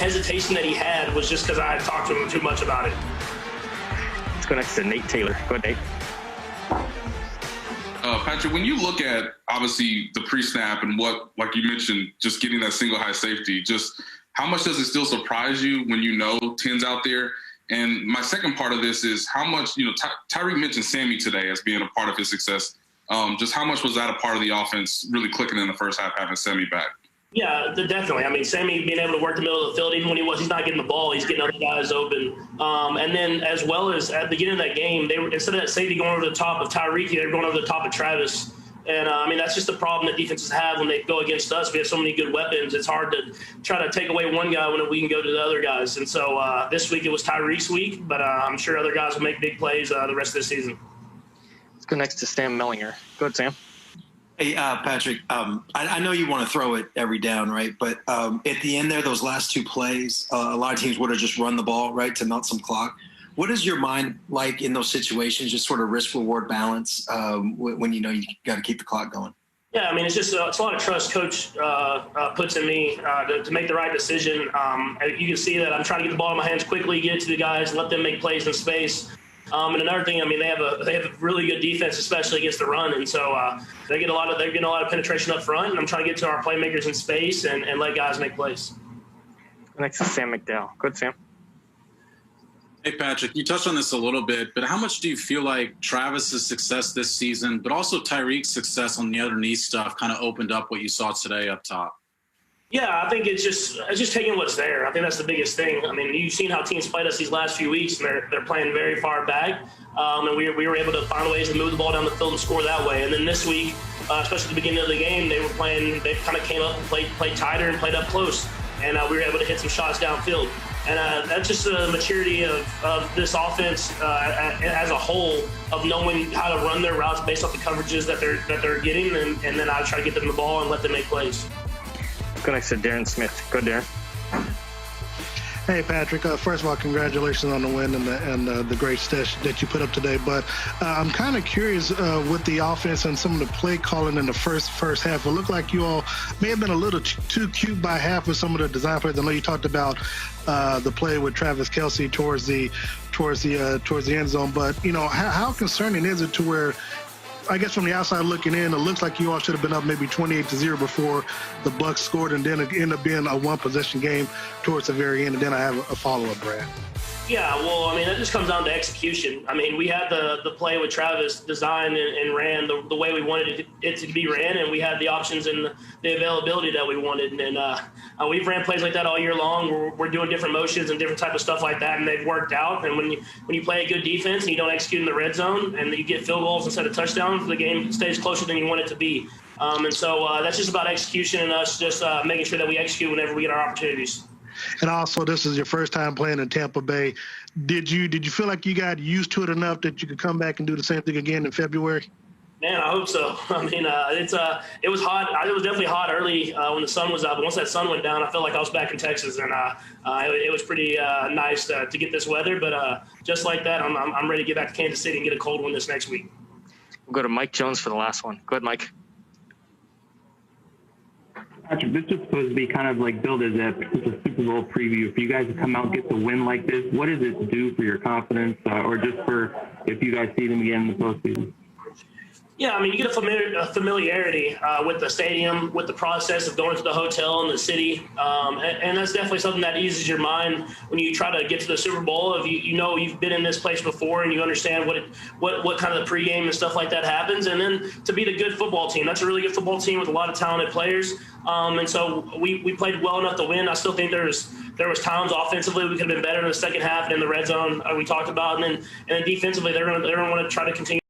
hesitation that he had was just because I had talked to him too much about it. Let's go next to Nate Taylor. Go ahead, Nate. Patrick, when you look at, obviously, the pre-snap and what, like you mentioned, just getting that single high safety, just how much does it still surprise you when you know 10's out there? And my second part of this is how much, Tyreek mentioned Sammy today as being a part of his success. Just how much was that a part of the offense really clicking in the first half, having Sammy back? Yeah, definitely. I mean, Sammy being able to work the middle of the field, even when he's not getting the ball, he's getting other guys open. And then as well as at the beginning of that game, they were, instead of that safety going over the top of Tyreek, they were going over the top of Travis. And, I mean, that's just the problem that defenses have when they go against us. We have so many good weapons. It's hard to try to take away one guy when we can go to the other guys. And so this week it was Tyreek's week, but I'm sure other guys will make big plays the rest of the season. Let's go next to Sam Mellinger. Go ahead, Sam. Hey, Patrick, I know you want to throw it every down, right? But at the end there, those last two plays, a lot of teams would have just run the ball, right, to melt some clock. What is your mind like in those situations, just sort of risk-reward balance when you know you got to keep the clock going? Yeah, I mean, it's just it's a lot of trust Coach puts in me to make the right decision. You can see that I'm trying to get the ball in my hands quickly, get it to the guys, let them make plays in space. And another thing, I mean, they have a really good defense, especially against the run, and so they're getting a lot of penetration up front. And I'm trying to get to our playmakers in space and let guys make plays. Next is Sam McDowell. Go ahead, Sam. Hey, Patrick, you touched on this a little bit, but how much do you feel like Travis's success this season, but also Tyreek's success on the underneath stuff kind of opened up what you saw today up top? Yeah, I think it's just taking what's there. I think that's the biggest thing. I mean, you've seen how teams played us these last few weeks, and they're playing very far back. And we were able to find ways to move the ball down the field and score that way. And then this week, especially at the beginning of the game, they kind of came up and played tighter and played up close. And we were able to hit some shots downfield. And that's just the maturity of this offense as a whole, of knowing how to run their routes based off the coverages that they're getting, and then I try to get them the ball and let them make plays. Go next to Darren Smith. Go, Darren. Hey, Patrick. First of all, congratulations on the win and the great stats that you put up today. But I'm kind of curious with the offense and some of the play calling in the first half. It looked like you all may have been a little too cute by half with some of the design plays. I know you talked about the play with Travis Kelce towards the end zone. But how concerning is it to where, I guess from the outside looking in, it looks like you all should have been up maybe 28-0 before the Bucs scored, and then it ended up being a one-possession game towards the very end. And then I have a follow-up, Brad. Yeah, well, I mean, that just comes down to execution. I mean, we had the play with Travis designed and ran the way we wanted it to be ran, and we had the options and the availability that we wanted. And we've ran plays like that all year long. We're doing different motions and different type of stuff like that, and they've worked out. And when you play a good defense and you don't execute in the red zone and you get field goals instead of touchdowns, the game stays closer than you want it to be. And so that's just about execution and us just making sure that we execute whenever we get our opportunities. And also, this is your first time playing in Tampa Bay. Did you feel like you got used to it enough that you could come back and do the same thing again in February? Man, I hope so. I mean, it was hot. It was definitely hot early when the sun was out. But once that sun went down, I felt like I was back in Texas, and it was pretty nice to get this weather. But just like that, I'm ready to get back to Kansas City and get a cold one this next week. We'll go to Mike Jones for the last one. Go ahead, Mike. Patrick, this is supposed to be kind of like billed as a Super Bowl preview. If you guys come out and get the win like this, what does it do for your confidence, or just for if you guys see them again in the postseason? Yeah, I mean, you get a familiarity with the stadium, with the process of going to the hotel and the city, and that's definitely something that eases your mind when you try to get to the Super Bowl. If you know you've been in this place before and you understand what kind of the pregame and stuff like that happens, and then to beat a good football team. That's a really good football team with a lot of talented players, and so we played well enough to win. I still think there was times offensively we could have been better in the second half and in the red zone we talked about, and then defensively they're going to want to try to continue